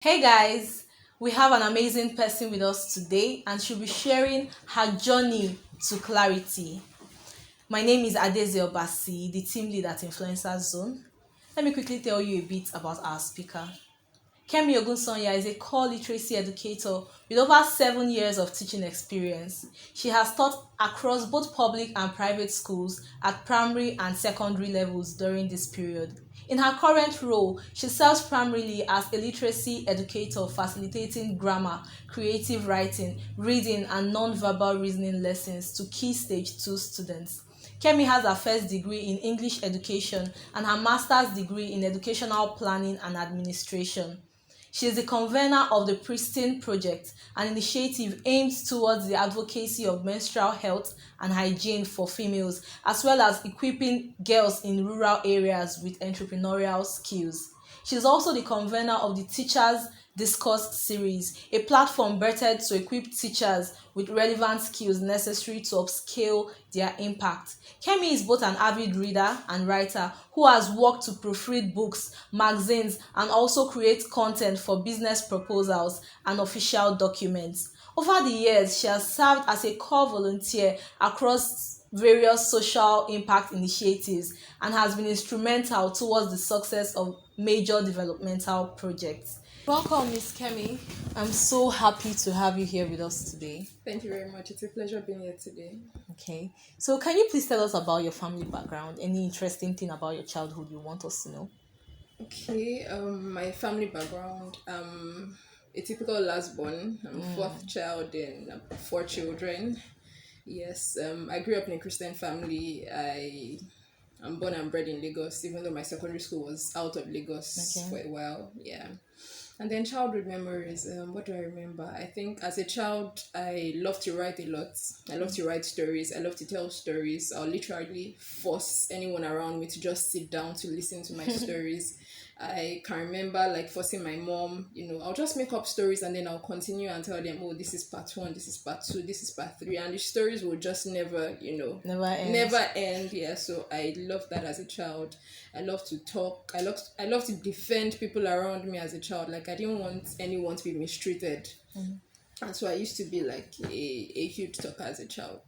Hey guys, we have an amazing person with us today and she'll be sharing her journey to clarity. My name is Adeze Obasi, the team lead at Influencer Zone. Let me quickly tell you a bit about our speaker. Kemi Ogunsanya is a core literacy educator with over 7 years of teaching experience. She has taught across both public and private schools at primary and secondary levels during this period. In her current role, she serves primarily as a literacy educator facilitating grammar, creative writing, reading, and non-verbal reasoning lessons to key stage 2 students. Kemi has her first degree in English education and her master's degree in educational planning and administration. She is the convener of the Pristine Project, an initiative aimed towards the advocacy of menstrual health and hygiene for females, as well as equipping girls in rural areas with entrepreneurial skills. She is also the convener of the Teachers Discourse Series, a platform birthed to equip teachers with relevant skills necessary to upscale their impact. Kemi is both an avid reader and writer who has worked to proofread books, magazines, and also create content for business proposals and official documents. Over the years, she has served as a core volunteer across various social impact initiatives and has been instrumental towards the success of major developmental projects. Welcome, Miss Kemi. I'm so happy to have you here with us today. Thank you very much. It's a pleasure being here today. Okay, so can you please tell us about your family background? Any interesting thing about your childhood you want us to know? Okay, my family background. A typical last born. I'm fourth child in four children. Yes, I grew up in a Christian family. I'm born and bred in Lagos, even though my secondary school was out of Lagos for Okay. a while. Yeah. And then childhood memories. What do I remember? I think as a child, I love to write a lot. I love to write stories. I love to tell stories. I'll literally force anyone around me to just sit down to listen to my stories. I can remember like forcing my mom, I'll just make up stories and then I'll continue and tell them, oh, this is part one, this is part two, this is part three. And the stories will just never, Never ends. never end. Yeah, so I love that as a child. I love to talk. I love to defend people around me as a child. Like I didn't want anyone to be mistreated. And so I used to be like a huge talker as a child.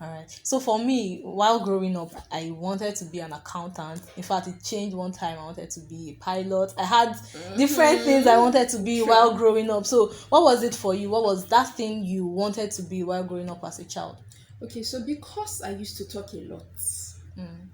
All right. So for me, while growing up, I wanted to be an accountant. In fact, it changed one time. I wanted to be a pilot. I had different things I wanted to be while True. growing up. So, what was it for you? What was that thing you wanted to be while growing up as a child? Okay, so because I used to talk a lot,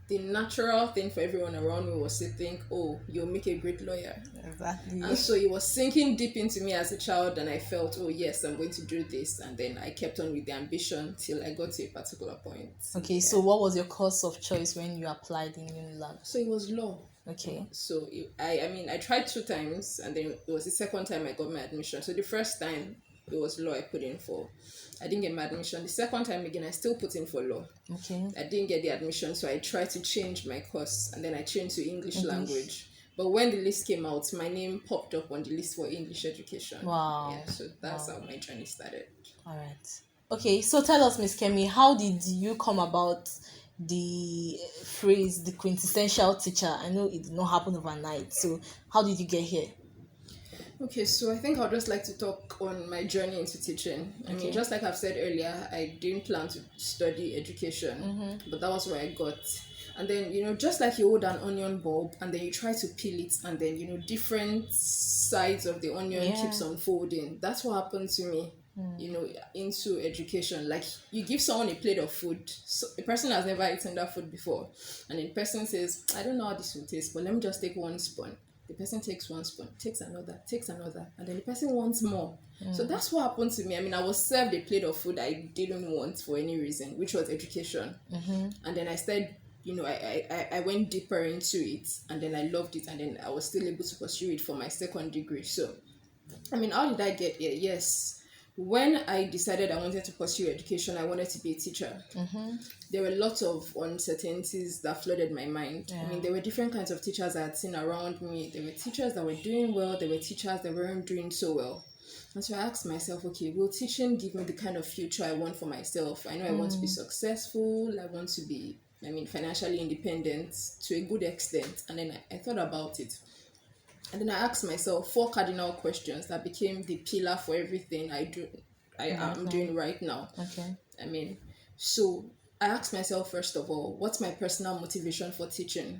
the natural thing for everyone around me was to think, oh, you'll make a great lawyer. Exactly. And so it was sinking deep into me as a child, and I felt, oh, yes, I'm going to do this. And then I kept on with the ambition till I got to a particular point. Okay, Yeah. so what was your course of choice when you applied in Unilag? So it was law. Okay. So I tried two times, and then it was the second time I got my admission. So the first time it was law I put in for. I didn't get my admission. The second time again, I still put in for law. Okay. I didn't get the admission, so I tried to change my course, and then I changed to English English. language. But when the list came out, my name popped up on the list for English education. Wow. Yeah, so that's Wow. how my journey started. All right. Okay, so tell us, Miss Kemi, how did you come about the phrase the quintessential teacher? I know it did not happen overnight. So how did you get here? Okay, so I think I'd just like to talk on my journey into teaching. I mean, Okay. just like I've said earlier, I didn't plan to study education, but that was where I got. And then, just like you hold an onion bulb and then you try to peel it, and then, different sides of the onion Yeah. keeps unfolding. That's what happened to me, into education. Like, you give someone a plate of food, so a person has never eaten that food before, and the person says, I don't know how this will taste, but let me just take one spoon. The person takes one spoon, takes another, and then the person wants more. So that's what happened to me. I mean, I was served a plate of food I didn't want for any reason, which was education. And then I started, I went deeper into it, and then I loved it, and then I was still able to pursue it for my second degree. So, I mean, how did I get here? Yes. When I decided I wanted to pursue education, I wanted to be a teacher. There were lots of uncertainties that flooded my mind. I mean, there were different kinds of teachers I had seen around me. There were teachers that were doing well. There were teachers that weren't doing so well. And so I asked myself, okay, will teaching give me the kind of future I want for myself? I know I want to be successful. I want to be, financially independent to a good extent. And then I thought about it. And then I asked myself 4 cardinal questions that became the pillar for everything I Right am now. doing right now. Okay. I mean, so I asked myself, first of all, what's my personal motivation for teaching?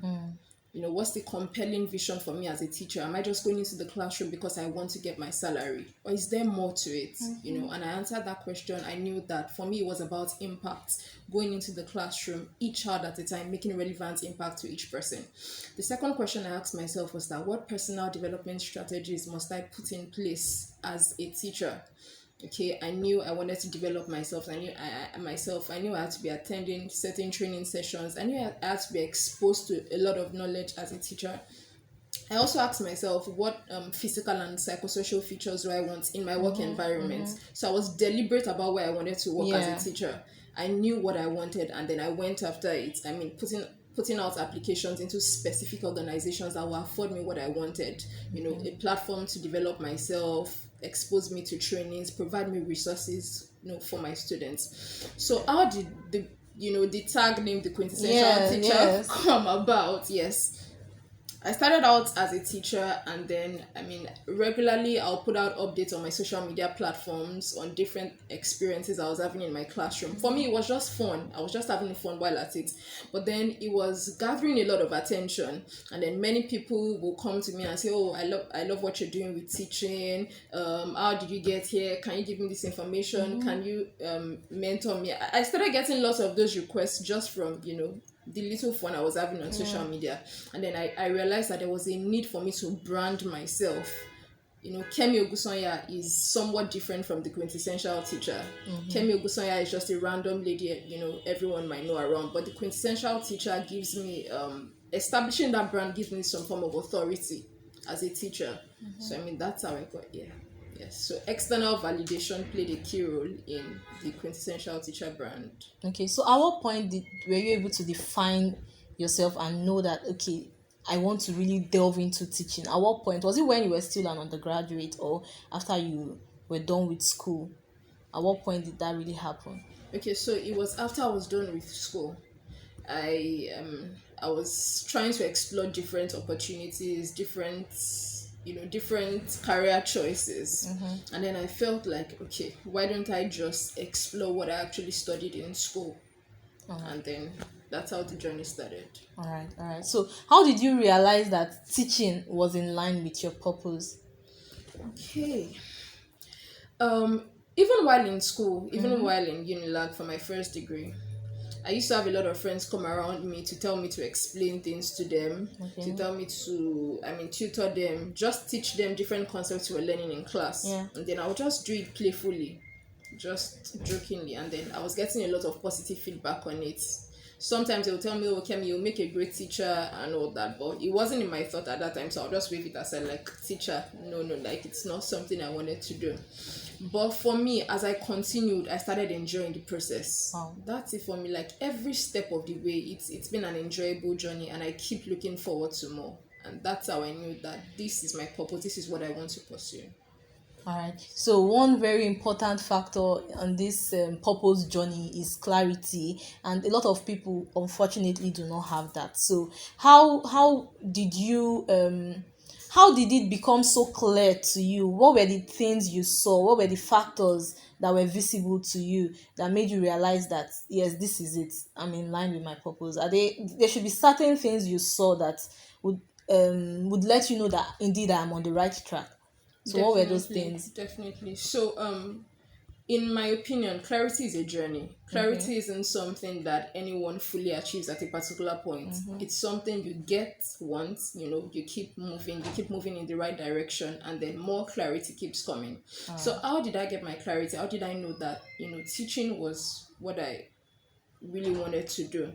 What's the compelling vision for me as a teacher? Am I just going into the classroom because I want to get my salary? Or is there more to it? And I answered that question. I knew that for me, it was about impact, going into the classroom, each child at a time, making relevant impact to each person. The second question I asked myself was that what personal development strategies must I put in place as a teacher? Okay, I knew I wanted to develop myself. I knew I had to be attending certain training sessions. I knew I had to be exposed to a lot of knowledge as a teacher. I also asked myself what physical and psychosocial features do I want in my work environment. So I was deliberate about where I wanted to work as Yeah. a teacher. I knew what I wanted, and then I went after it. I mean, putting out applications into specific organizations that will afford me what I wanted. A platform to develop myself, expose me to trainings, provide me resources, for my students. So how did the tag name the quintessential teacher Yes. come about? Yes, I started out as a teacher, and then regularly I'll put out updates on my social media platforms on different experiences I was having in my classroom. For me, it was just fun. I was just having fun while at it. But then it was gathering a lot of attention, and then many people will come to me and say, "Oh, I love what you're doing with teaching. How did you get here? Can you give me this information? Can you mentor me?" I started getting lots of those requests just from the little fun I was having on social media. And then I realized that there was a need for me to brand myself. Kemi Ogunsanya is somewhat different from the quintessential teacher. Kemi Ogunsanya is just a random lady, everyone might know around. But the quintessential teacher gives me, establishing that brand gives me some form of authority as a teacher. So, that's how I got here. Yes, so external validation played a key role in the quintessential teacher brand. Okay, so at what point were you able to define yourself and know that, okay, I want to really delve into teaching? At what point? Was it when you were still an undergraduate or after you were done with school? At what point did that really happen? Okay, so it was after I was done with school. I was trying to explore different opportunities, different career choices. And then I felt like, okay, why don't I just explore what I actually studied in school? And then that's how the journey started. All right. So how did you realize that teaching was in line with your purpose? Okay. Even while in school, even while in Unilag for my first degree, I used to have a lot of friends come around me to tell me to explain things to them, to tell me to, tutor them, just teach them different concepts we were learning in class. Yeah. And then I would just do it playfully, just jokingly. And then I was getting a lot of positive feedback on it. Sometimes they would tell me, "Oh, Kemi, you'll make a great teacher," and all that. But it wasn't in my thought at that time, so I'll just wave it aside like, teacher, no, like it's not something I wanted to do. But for me, as I continued, I started enjoying the process. Wow. That's it for me. Like every step of the way, it's been an enjoyable journey, and I keep looking forward to more. And that's how I knew that this is my purpose. This is what I want to pursue. All right. So one very important factor on this purpose journey is clarity, and a lot of people unfortunately do not have that. So how did you how did it become so clear to you? What were the things you saw? What were the factors that were visible to you that made you realize that yes, this is it. I'm in line with my purpose. There should be certain things you saw that would let you know that indeed I'm on the right track. So what were those things? Definitely. So in my opinion, clarity is a journey. Clarity isn't something that anyone fully achieves at a particular point. It's something you get once, you keep moving in the right direction, and then more clarity keeps coming. So how did I get my clarity? How did I know that, teaching was what I really wanted to do?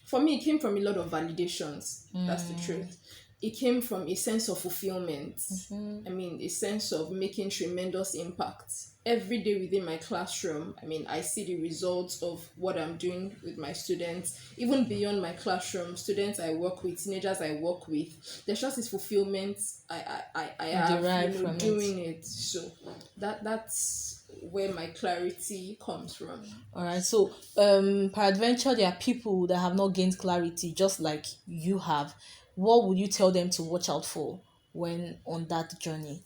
For me, it came from a lot of validations. That's the truth. It came from a sense of fulfillment. A sense of making tremendous impact. Every day within my classroom, I see the results of what I'm doing with my students. Even beyond my classroom, students I work with, teenagers I work with, there's just this fulfillment I have doing it. So that's where my clarity comes from. All right. So peradventure there are people that have not gained clarity just like you have. What would you tell them to watch out for? when on that journey?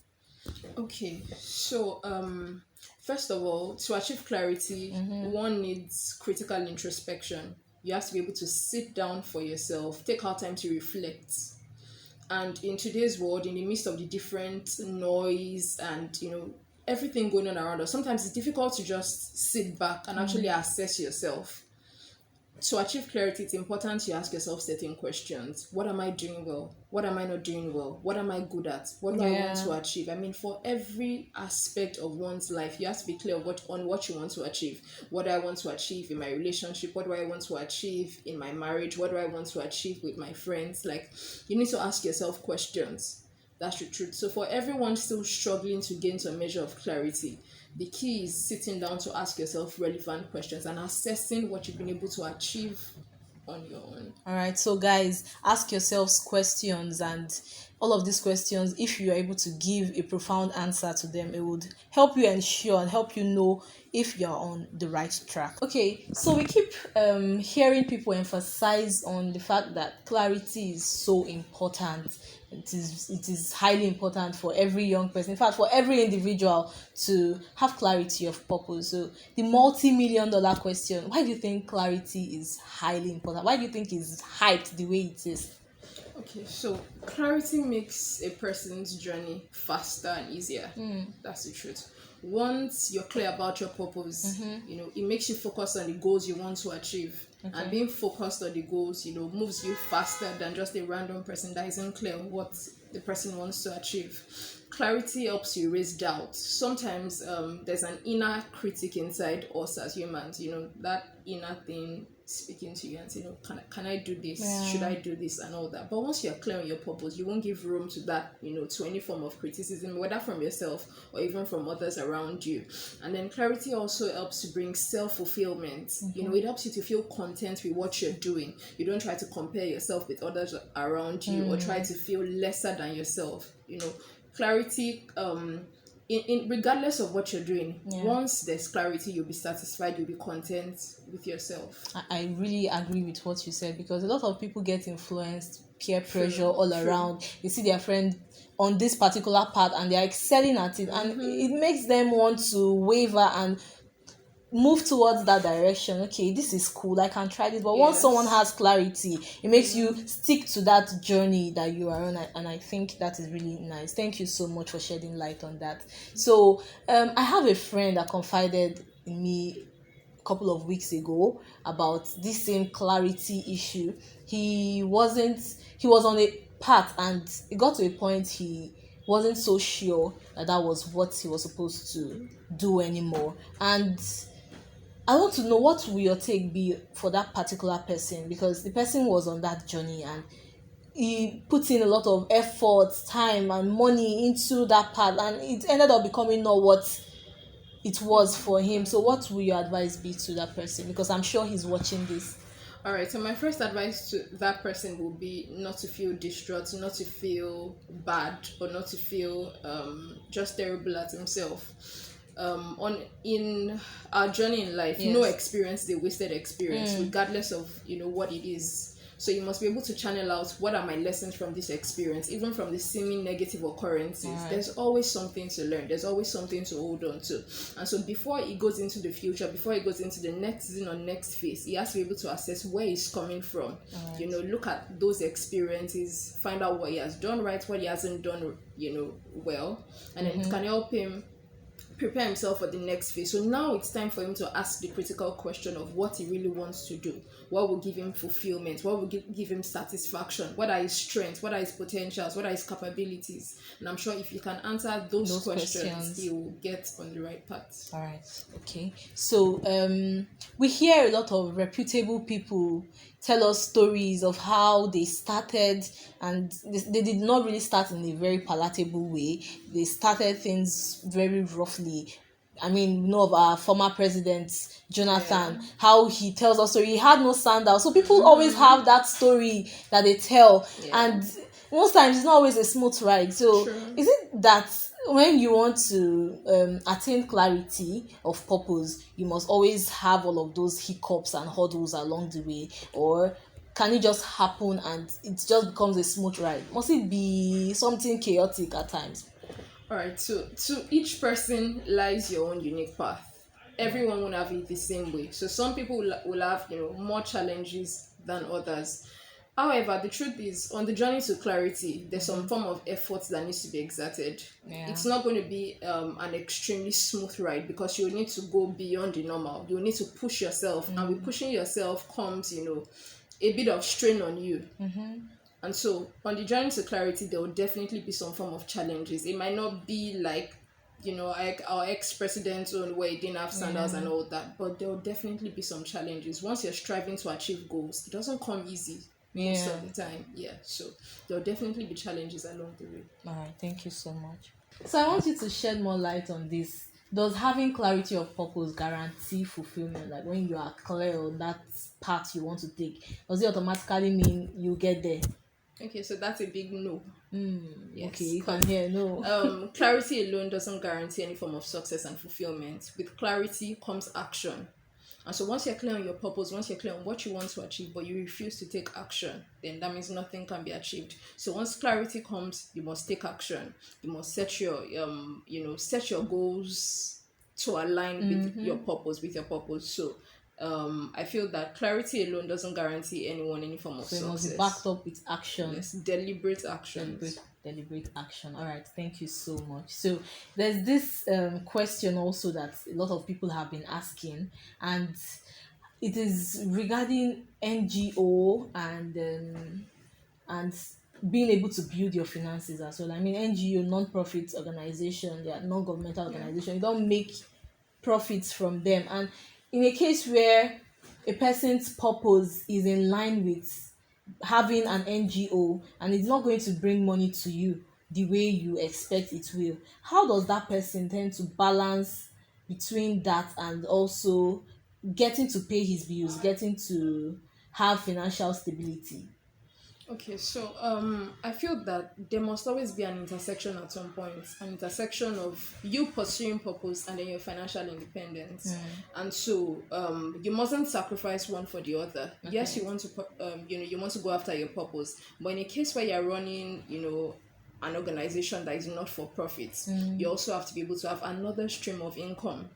Okay, so first of all, to achieve clarity, one needs critical introspection. You have to be able to sit down for yourself, take out time to reflect. And in today's world, in the midst of the different noise and everything going on around us, sometimes it's difficult to just sit back and actually assess yourself. To achieve clarity, it's important you ask yourself certain questions. What am I doing well? What am I not doing well? What am I good at? What do I want to achieve? I mean, for every aspect of one's life, you have to be clear on what you want to achieve. What do I want to achieve in my relationship? What do I want to achieve in my marriage? What do I want to achieve with my friends? Like, you need to ask yourself questions. That's the truth. So for everyone still struggling to gain some measure of clarity, the key is sitting down to ask yourself relevant questions and assessing what you've been able to achieve on your own. All right, so guys, ask yourselves questions, and all of these questions, if you are able to give a profound answer to them, it would help you ensure and help you know if you're on the right track. Okay, so we keep hearing people emphasize on the fact that clarity is so important. It is highly important for every young person, in fact for every individual, to have clarity of purpose. So the multi-million dollar question: why do you think clarity is highly important? Why do you think it's hyped the way it is? Okay, so clarity makes a person's journey faster and easier. That's the truth. Once you're clear about your purpose, it makes you focus on the goals you want to achieve. Okay. And being focused on the goals, moves you faster than just a random person that isn't clear what the person wants to achieve. Clarity helps you erase doubt. Sometimes there's an inner critic inside us as humans, that inner thing speaking to you and saying, can I do this? Yeah. Should I do this? And all that. But once you're clear on your purpose, you won't give room to that, to any form of criticism, whether from yourself or even from others around you. And then clarity also helps to bring self-fulfillment. It helps you to feel content with what you're doing. You don't try to compare yourself with others around you or try to feel lesser than yourself. Clarity, in regardless of what you're doing, once there's clarity, you'll be satisfied, you'll be content with yourself. I really agree with what you said, because a lot of people get influenced, peer pressure all around. They see their friend on this particular path and they're excelling at it, and it makes them want to waver and move towards that direction. Okay, this is cool, I can try this. But once someone has clarity, it makes you stick to that journey that you are on, and I think that is really nice. Thank you so much for shedding light on that. So I have a friend that confided in me a couple of weeks ago about this same clarity issue. He was on a path, and it got to a point he wasn't so sure that was what he was supposed to do anymore. And I want to know, what will your take be for that particular person, because the person was on that journey and he put in a lot of effort, time and money into that path, and it ended up becoming not what it was for him. So what will your advice be to that person, because I'm sure he's watching this? All right, so my first advice to that person will be not to feel distraught, not to feel bad, or not to feel just terrible at himself. In our journey in life, no experience is a wasted experience, regardless of what it is. So you must be able to channel out, what are my lessons from this experience, even from the seeming negative occurrences. Right. There's always something to learn, there's always something to hold on to. And so before he goes into the future, before he goes into the next season or next phase, he has to be able to assess where he's coming from. Right. Look at those experiences, find out what he has done right, what he hasn't done well, and then it can help him prepare himself for the next phase. So now it's time for him to ask the critical question of what he really wants to do. What will give him fulfillment? What will give him satisfaction? What are his strengths? What are his potentials? What are his capabilities? And I'm sure if you can answer those questions, he will get on the right path. All right. Okay. So we hear a lot of reputable people tell us stories of how they started, and they did not really start in a very palatable way. They started things very roughly. I mean, of our former president, Jonathan, how he tells us story. He had no sandal. So people always have that story that they tell. Yeah. And most times it's not always a smooth ride. So is it that when you want to attain clarity of purpose, you must always have all of those hiccups and hurdles along the way? Or can it just happen and it just becomes a smooth ride? Must it be something chaotic at times? All right, so to each person lies your own unique path. Everyone won't have it the same way. So some people will have, more challenges than others. However, the truth is, on the journey to clarity, there's some form of effort that needs to be exerted. Yeah. It's not going to be an extremely smooth ride, because you need to go beyond the normal. You need to push yourself, and with pushing yourself comes, a bit of strain on you. And so, on the journey to clarity, there will definitely be some form of challenges. It might not be like, like our ex-president's own, where he didn't have sandals and all that, but there will definitely be some challenges. Once you're striving to achieve goals, it doesn't come easy most of the time. Yeah, so there will definitely be challenges along the way. All right, thank you so much. So I want you to shed more light on this. Does having clarity of purpose guarantee fulfillment? Like when you are clear on that path you want to take, does it automatically mean you get there? Okay, so that's a big no. Yes, okay, you can hear no. Clarity alone doesn't guarantee any form of success and fulfillment. With clarity comes action. And so once you're clear on your purpose, once you're clear on what you want to achieve, but you refuse to take action, then that means nothing can be achieved. So once clarity comes, you must take action. You must set your set your goals to align with your purpose. So I feel that clarity alone doesn't guarantee anyone any form of So it success. must be backed up with action. Yes, deliberate action. Deliberate action. All right, thank you so much. So there's this question also that a lot of people have been asking, and it is regarding NGO and being able to build your finances as well. I mean, NGO, non-profit organization, they are non-governmental organization. You don't make profits from them, and in a case where a person's purpose is in line with having an NGO and it's not going to bring money to you the way you expect it will, how does that person tend to balance between that and also getting to pay his bills, getting to have financial stability? Okay, so I feel that there must always be an intersection at some point, an intersection of you pursuing purpose and then your financial independence. And so you mustn't sacrifice one for the other. Okay. Yes, you want to you want to go after your purpose, but in a case where you're running, an organization that is not for profit, you also have to be able to have another stream of income,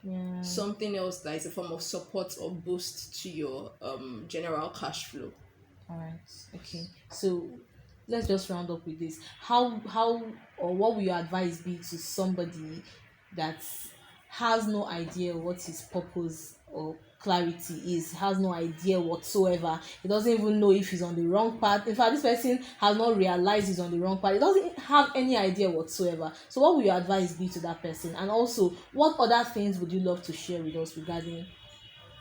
something else that is a form of support or boost to your general cash flow. All right. Okay. So let's just round up with this. How or what will your advice be to somebody that has no idea what his purpose or clarity is, has no idea whatsoever? He doesn't even know if he's on the wrong path. In fact, this person has not realized he's on the wrong path. He doesn't have any idea whatsoever. So what will your advice be to that person? And also, what other things would you love to share with us regarding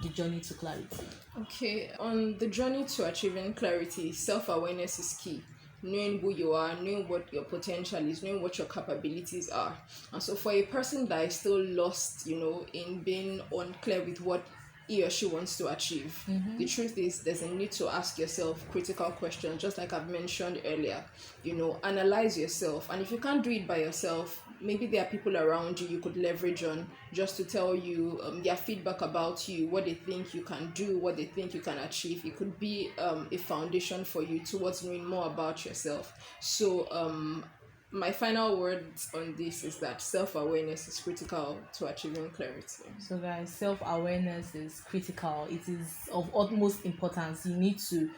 the journey to clarity? Okay, on the journey to achieving clarity, self-awareness is key. Knowing who you are, knowing what your potential is, knowing what your capabilities are. And so for a person that is still lost, in being unclear with what he or she wants to achieve, the truth is there's a need to ask yourself critical questions, just like I've mentioned earlier. Analyze yourself, and if you can't do it by yourself, maybe there are people around you could leverage on just to tell you their feedback about you, what they think you can do, what they think you can achieve. It could be a foundation for you towards knowing more about yourself. So my final words on this is that self-awareness is critical to achieving clarity. So guys, self-awareness is critical. It is of utmost importance. You need to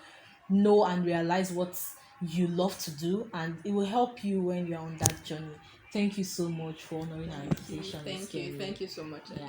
know and realize what you love to do, and it will help you when you're on that journey. Thank you so much for honoring our invitation. Thank you so much. Yeah.